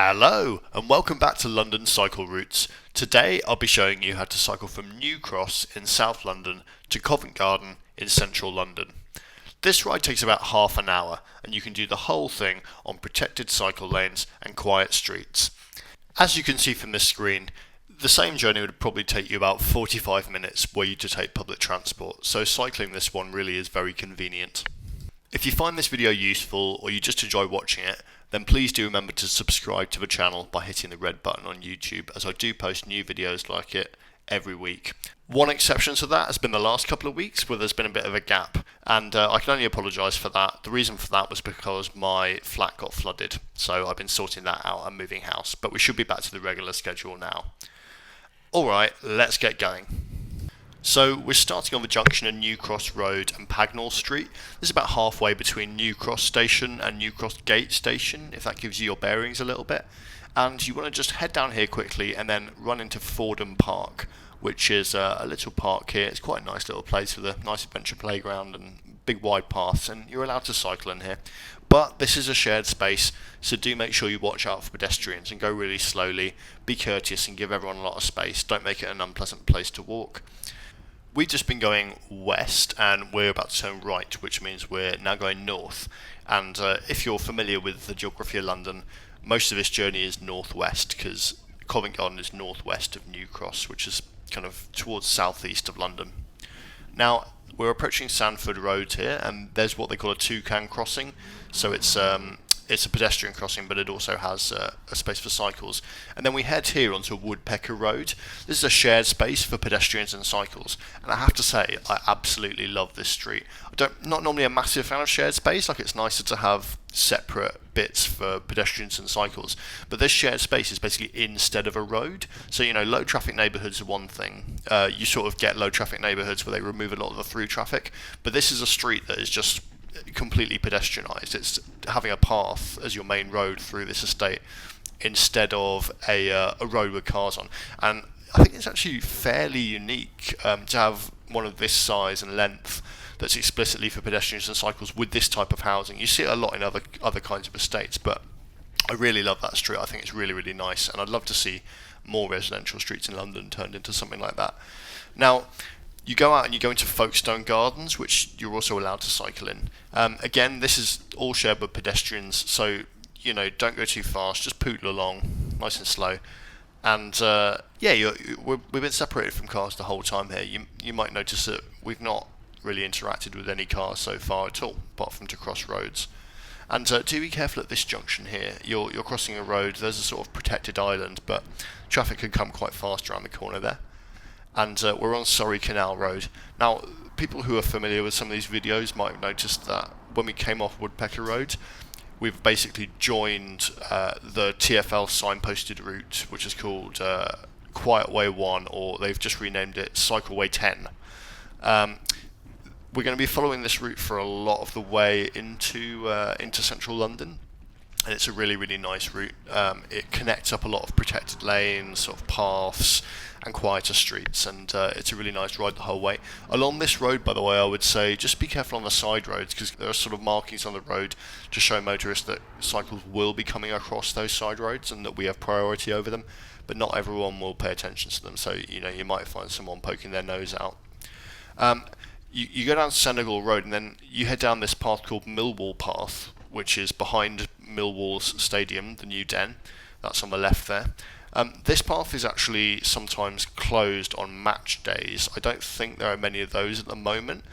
Hello and welcome back to London Cycle Routes. Today I'll be showing you how to cycle from New Cross in South London to Covent Garden in Central London. This ride takes about half an hour and you can do the whole thing on protected cycle lanes and quiet streets. As you can see from this screen, the same journey would probably take you about 45 minutes were you to take public transport, so cycling this one really is very convenient. If you find this video useful or you just enjoy watching it, then please do remember to subscribe to the channel by hitting the red button on YouTube, as I do post new videos like it every week. One exception to that has been the last couple of weeks where there's been a bit of a gap, and I can only apologise for that. The reason for that was because my flat got flooded, so I've been sorting that out and moving house, but we should be back to the regular schedule now. Alright, let's get going. So we're starting on the junction of New Cross Road and Pagnell Street. This is about halfway between New Cross Station and New Cross Gate Station, if that gives you your bearings a little bit. And you want to just head down here quickly and then run into Fordham Park, which is a little park here. It's quite a nice little place with a nice adventure playground and big wide paths, and you're allowed to cycle in here. But this is a shared space, so do make sure you watch out for pedestrians and go really slowly, be courteous and give everyone a lot of space. Don't make it an unpleasant place to walk. We've just been going west and we're about to turn right, which means we're now going north. And if you're familiar with the geography of London, most of this journey is northwest, because Covent Garden is northwest of New Cross, which is kind of towards southeast of London. Now, we're approaching Sandford Road here, and there's what they call a toucan crossing. So it's a pedestrian crossing, but it also has a space for cycles. And then we head here onto Woodpecker Road. This is a shared space for pedestrians and cycles, and I have to say I absolutely love this street. Not normally a massive fan of shared space, like it's nicer to have separate bits for pedestrians and cycles, but this shared space is basically instead of a road. So, you know, low traffic neighbourhoods are one thing. You sort of get low traffic neighbourhoods where they remove a lot of the through traffic, but this is a street that is just completely pedestrianised. It's having a path as your main road through this estate instead of a road with cars on, and I think it's actually fairly unique to have one of this size and length that's explicitly for pedestrians and cycles with this type of housing. You see it a lot in other kinds of estates, but I really love that street. I think it's really, really nice, and I'd love to see more residential streets in London turned into something like that. Now, you go out and you go into Folkestone Gardens, which you're also allowed to cycle in. Again, this is all shared with pedestrians, so, you know, don't go too fast, just poodle along, nice and slow. And we've been separated from cars the whole time here. You might notice that we've not really interacted with any cars so far at all, apart from to cross roads. And do be careful at this junction here. You're crossing a road, there's a sort of protected island, but traffic can come quite fast around the corner there. And we're on Surrey Canal Road. Now, people who are familiar with some of these videos might have noticed that when we came off Woodpecker Road, we've basically joined the TfL signposted route, which is called Quietway 1, or they've just renamed it Cycleway 10. We're going to be following this route for a lot of the way into central London, and it's a really, really nice route. It connects up a lot of protected lanes, sort of paths, and quieter streets, and it's a really nice ride the whole way. Along this road, by the way, I would say just be careful on the side roads, because there are sort of markings on the road to show motorists that cycles will be coming across those side roads and that we have priority over them, but not everyone will pay attention to them, so, you know, you might find someone poking their nose out. You go down Senegal Road and then you head down this path called Millwall Path, which is behind Millwall's Stadium, the new den. That's on the left there. This path is actually sometimes closed on match days. I don't think there are many of those at the moment,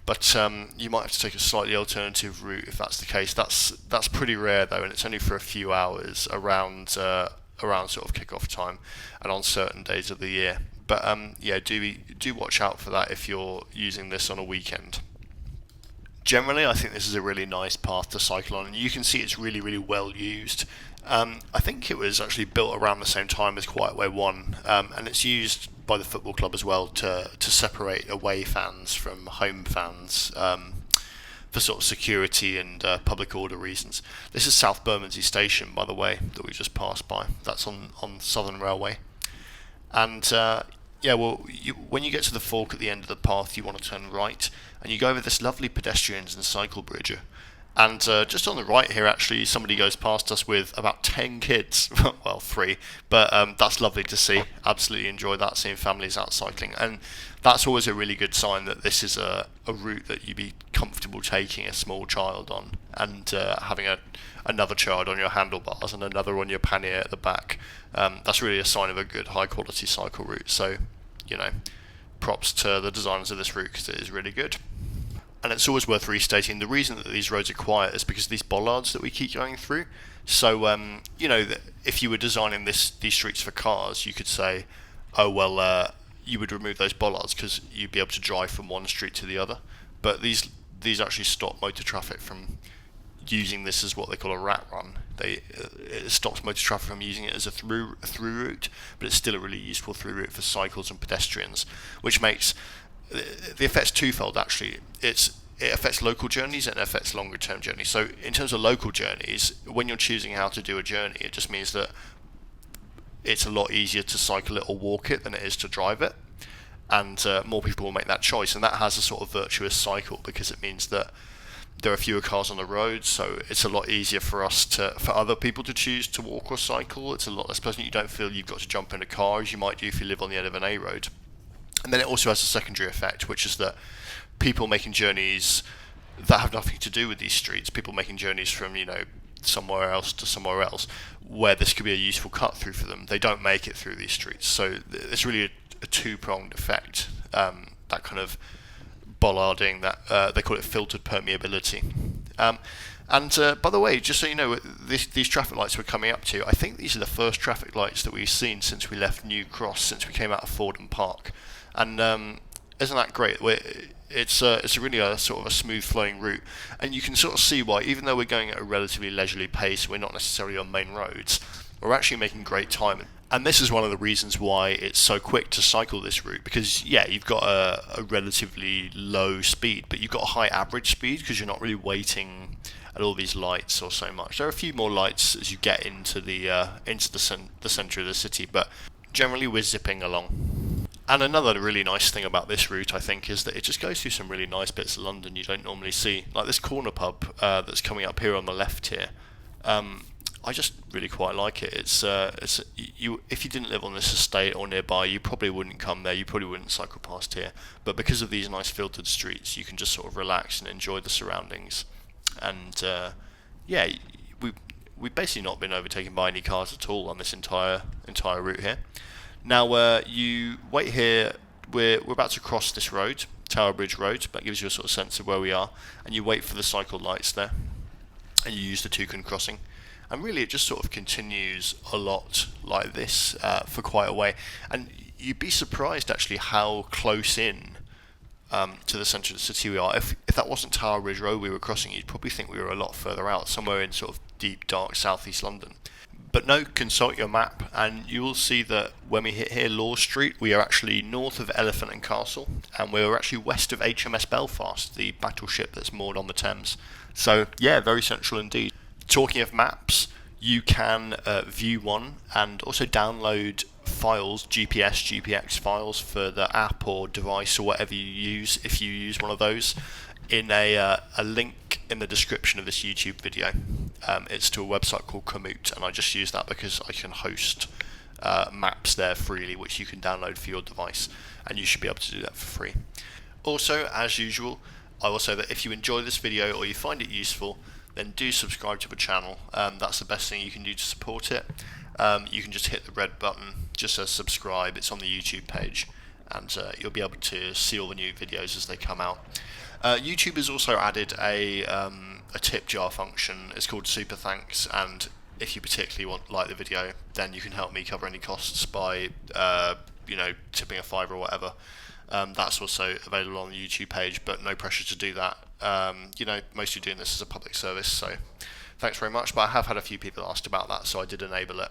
but you might have to take a slightly alternative route if that's the case. That's pretty rare though, and it's only for a few hours around sort of kick-off time and on certain days of the year. But do watch out for that if you're using this on a weekend. Generally, I think this is a really nice path to cycle on, and you can see it's really, really well used. I think it was actually built around the same time as Quietway 1, and it's used by the football club as well to separate away fans from home fans for sort of security and public order reasons. This is South Bermondsey Station, by the way, that we just passed by. That's on Southern Railway. And when you get to the fork at the end of the path, you want to turn right, and you go over this lovely pedestrians and cycle bridge, And just on the right here, actually, somebody goes past us with about 10 kids. Well, 3. But that's lovely to see. Absolutely enjoy that, seeing families out cycling. And that's always a really good sign that this is a route that you'd be comfortable taking a small child on, and having another child on your handlebars and another on your pannier at the back. That's really a sign of a good, high-quality cycle route. So, props to the designers of this route, because it is really good. And it's always worth restating, the reason that these roads are quiet is because of these bollards that we keep going through. So, if you were designing these streets for cars, you could say, oh, well, you would remove those bollards because you'd be able to drive from one street to the other. But these actually stop motor traffic from using this as what they call a rat run. It stops motor traffic from using it as a through route, but it's still a really useful through route for cycles and pedestrians, which makes the effect's twofold actually. It affects local journeys and it affects longer term journeys. So in terms of local journeys, when you're choosing how to do a journey, it just means that it's a lot easier to cycle it or walk it than it is to drive it, and more people will make that choice, and that has a sort of virtuous cycle, because it means that there are fewer cars on the road, so it's a lot easier for other people to choose to walk or cycle. It's a lot less pleasant. You don't feel you've got to jump in a car as you might do if you live on the end of an A road. And then it also has a secondary effect, which is that people making journeys that have nothing to do with these streets, people making journeys from, somewhere else to somewhere else, where this could be a useful cut through for them, they don't make it through these streets. So it's really a two-pronged effect, that kind of bollarding, that they call it filtered permeability. And by the way, just so you know, these traffic lights we're coming up to, I think these are the first traffic lights that we've seen since we left New Cross, since we came out of Fordham Park. And isn't that great? It's really a sort of a smooth flowing route, and you can sort of see why, even though we're going at a relatively leisurely pace, we're not necessarily on main roads, we're actually making great time. And this is one of the reasons why it's so quick to cycle this route, because you've got a relatively low speed, but you've got a high average speed because you're not really waiting at all these lights or so much. There are a few more lights as you get into the centre of the city, but generally we're zipping along. And another really nice thing about this route, I think, is that it just goes through some really nice bits of London you don't normally see, like this corner pub that's coming up here on the left here. I just really quite like it. If you didn't live on this estate or nearby, you probably wouldn't come there. You probably wouldn't cycle past here. But because of these nice filtered streets, you can just sort of relax and enjoy the surroundings. And we've basically not been overtaken by any cars at all on this entire route here. Now, you wait here. We're about to cross this road, Tabard Bridge Road. That gives you a sort of sense of where we are. And you wait for the cycle lights there, and you use the Toucan crossing. And really, it just sort of continues a lot like this for quite a way. And you'd be surprised actually how close in to the centre of the city we are. If that wasn't Tabard Bridge Road we were crossing, you'd probably think we were a lot further out, somewhere in sort of deep, dark southeast London. But no, consult your map, and you will see that when we hit here, Law Street, we are actually north of Elephant and Castle, and we're actually west of HMS Belfast, the battleship that's moored on the Thames. So, yeah, very central indeed. Talking of maps, you can view one and also download files, GPX files for the app or device or whatever you use, if you use one of those, in a link in the description of this YouTube video. It's to a website called Komoot, and I just use that because I can host maps there freely, which you can download for your device, and you should be able to do that for free. Also, as usual, I will say that if you enjoy this video or you find it useful, then do subscribe to the channel. That's the best thing you can do to support it. You can just hit the red button, just says subscribe. It's on the YouTube page, and you'll be able to see all the new videos as they come out. YouTube has also added a tip jar function. It's called Super Thanks, and if you particularly like the video, then you can help me cover any costs by tipping a $5 or whatever. That's also available on the YouTube page, but no pressure to do that. Mostly doing this as a public service, so thanks very much. But I have had a few people asked about that, so I did enable it.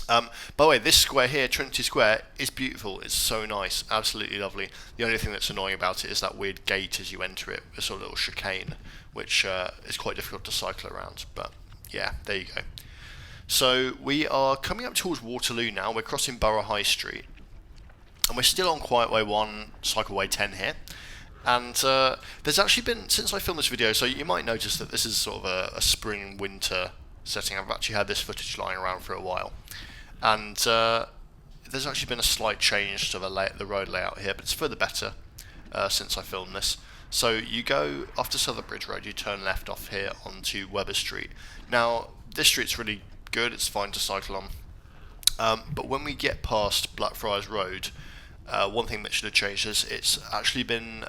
By the way, this square here, Trinity Square, is beautiful. It's so nice, absolutely lovely. The only thing that's annoying about it is that weird gate as you enter it, a sort of little chicane, which is quite difficult to cycle around. But yeah, there you go. So we are coming up towards Waterloo now. We're crossing Borough High Street, and we're still on Quietway 1, Cycleway 10 here. And there's actually been, since I filmed this video, so you might notice that this is sort of a spring winter setting. I've actually had this footage lying around for a while, and there's actually been a slight change to the road layout here, but it's for the better since I filmed this. So you go after Southwark Bridge Road, you turn left off here onto Weber Street. Now this street's really good, it's fine to cycle on, but when we get past Blackfriars Road, one thing that should have changed is it's actually been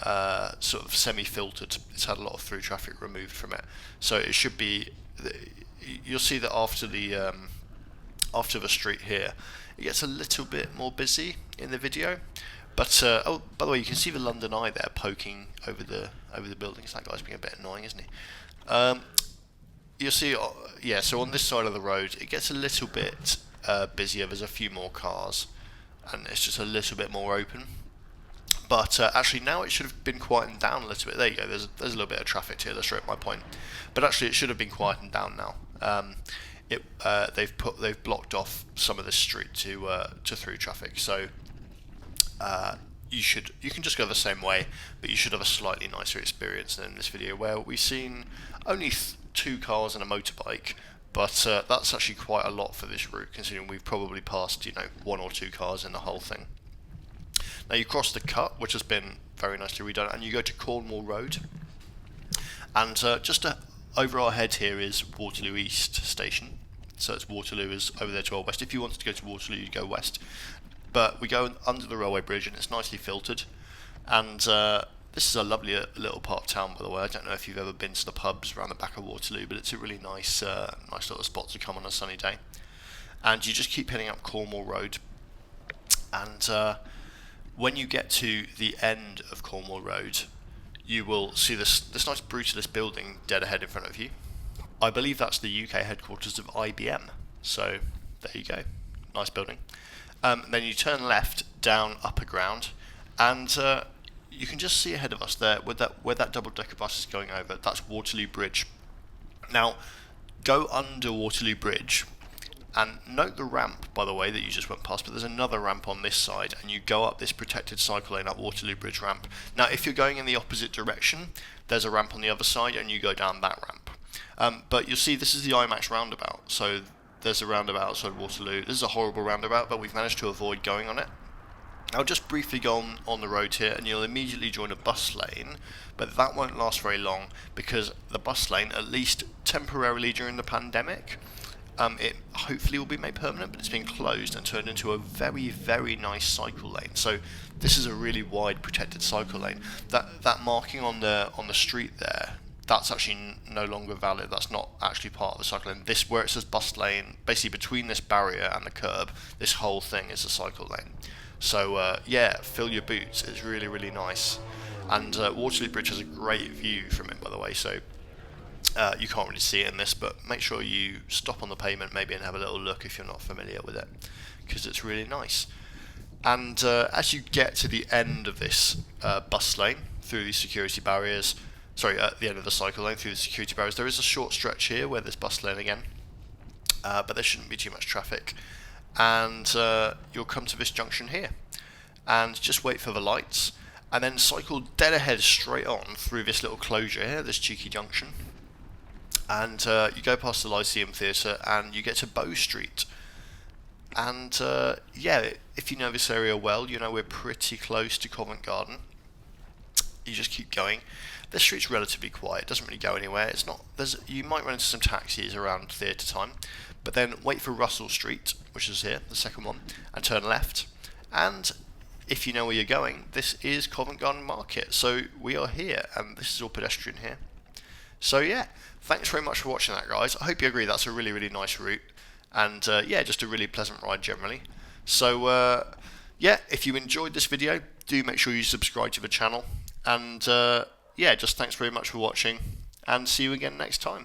sort of semi-filtered. It's had a lot of through traffic removed from it, so it should be. You'll see that after the street here, it gets a little bit more busy in the video. But oh, by the way, you can see the London Eye there poking over the buildings. That guy's being a bit annoying, isn't he? You'll see, yeah. So on this side of the road, it gets a little bit busier. There's a few more cars, and it's just a little bit more open. But actually now it should have been quietened down a little bit. There you go, there's a little bit of traffic to illustrate my point. But actually it should have been quietened down now. They've blocked off some of this street to through traffic. So you can just go the same way, but you should have a slightly nicer experience than in this video where we've seen only 2 cars and a motorbike. But that's actually quite a lot for this route, considering we've probably passed 1 or 2 cars in the whole thing. Now you cross the cut, which has been very nicely redone, and you go to Cornwall Road. And just over our head here is Waterloo East Station. So it's Waterloo is over there to our west. If you wanted to go to Waterloo, you'd go west. But we go under the railway bridge, and it's nicely filtered. And this is a lovely little part of town, by the way. I don't know if you've ever been to the pubs around the back of Waterloo, but it's a really nice little spot to come on a sunny day. And you just keep heading up Cornwall Road. And when you get to the end of Cornwall Road, you will see this nice brutalist building dead ahead in front of you. I believe that's the UK headquarters of IBM. So there you go, nice building. Then you turn left down Upper Ground, and you can just see ahead of us there where that double-decker bus is going over. That's Waterloo Bridge. Now, go under Waterloo Bridge, and note the ramp, by the way, that you just went past, but there's another ramp on this side, and you go up this protected cycle lane up Waterloo Bridge ramp. Now, if you're going in the opposite direction, there's a ramp on the other side, and you go down that ramp. But you'll see this is the IMAX roundabout, so there's a roundabout outside Waterloo. This is a horrible roundabout, but we've managed to avoid going on it. I'll just briefly go on the road here, and you'll immediately join a bus lane, but that won't last very long, because the bus lane, at least temporarily during the pandemic, it hopefully will be made permanent, but it's been closed and turned into a very, very nice cycle lane. So this is a really wide protected cycle lane. That marking on the street there, that's actually no longer valid. That's not actually part of the cycle lane. This, where it says bus lane, basically between this barrier and the curb, this whole thing is a cycle lane. So yeah, fill your boots. It's really, really nice. And Waterloo Bridge has a great view from it, by the way, so you can't really see it in this, but make sure you stop on the pavement maybe and have a little look if you're not familiar with it, because it's really nice. And as you get to the end of this bus lane through these security barriers, at the end of the cycle lane through the security barriers, there is a short stretch here where there's bus lane again, but there shouldn't be too much traffic. And you'll come to this junction here, and just wait for the lights, and then cycle dead ahead straight on through this little closure here, this cheeky junction. And you go past the Lyceum Theatre, and you get to Bow Street. And yeah, if you know this area well, you know we're pretty close to Covent Garden. You just keep going. This street's relatively quiet, it doesn't really go anywhere. It's not. You might run into some taxis around theatre time, but then wait for Russell Street, which is here, the second one, and turn left. And if you know where you're going, this is Covent Garden Market. So we are here, and this is all pedestrian here. So yeah, thanks very much for watching that, guys. I hope you agree that's a really, really nice route, and yeah, just a really pleasant ride generally. So yeah, if you enjoyed this video, do make sure you subscribe to the channel, and yeah, just thanks very much for watching, and see you again next time.